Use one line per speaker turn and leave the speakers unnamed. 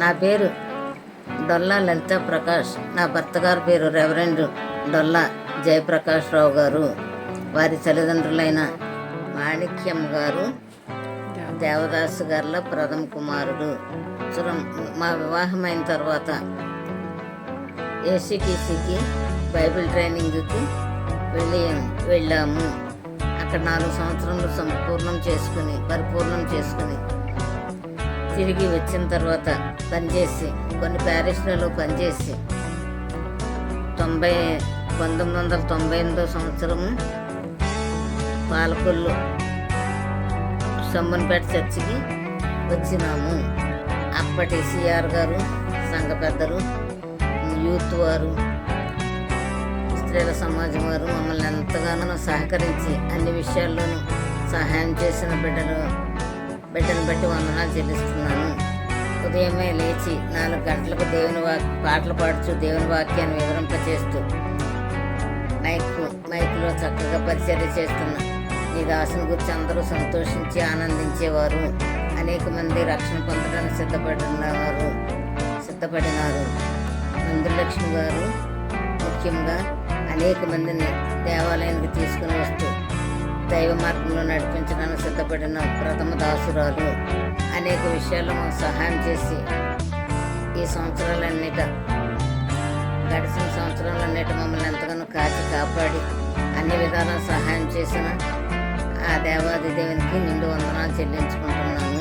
నా పేరు డొల్లా లలిత ప్రకాష్. నా భర్త గారి పేరు రెవరెండ్ డొల్లా జయప్రకాష్ రావు గారు. వారి తల్లిదండ్రులైన మాణిక్యం గారు దేవదాసు గారుల ప్రథమ కుమారుడు. మా వివాహమైన తర్వాత ఏసీటీసీకి బైబిల్ ట్రైనింగ్కి వెళ్ళాము. అక్కడ 4 సంవత్సరములు పరిపూర్ణం చేసుకుని తిరిగి వచ్చిన తర్వాత పనిచేసి కొన్ని ప్యారిష్లలో పనిచేసి 1998 సంవత్సరము పాలకొల్లు సమ్మన్పేట చర్చికి వచ్చినాము. అప్పటి సిఆర్ గారు, సంఘ పెద్దలు, యూత్ వారు, స్త్రీల సమాజం వారు మమ్మల్ని ఎంతగానో సహకరించి అన్ని విషయాల్లోనూ సహాయం చేసిన బిడ్డను బట్టి వందనాలు చెల్లిస్తున్నాను. ఉదయమే లేచి 4 గంటలకు పాటలు పాడుచు దేవుని వాక్యాన్ని వివరింపచేస్తూ మైక్లో చక్కగా పరిచర్య చేస్తున్న నీ దాసుని గురించి అందరూ సంతోషించి ఆనందించేవారు. అనేక మంది రక్షణ పొందడానికి సిద్ధపడినారు. మందులక్ష్మి గారు ముఖ్యంగా అనేక మందిని దేవాలయానికి తీసుకుని వస్తూ దైవ మార్గంలో నడిపించడానికి సిద్ధపడిన ప్రథమ దాసురాలు. అనేక విషయాల్లో మాకు సహాయం చేసి గడిచిన సంవత్సరాలన్నిటి మమ్మల్ని ఎంతగానో కాపాడి అన్ని విధాలా సహాయం చేసిన ఆ దేవాది దేవునికి నిండు వందనాలు చెల్లించుకుంటున్నాను.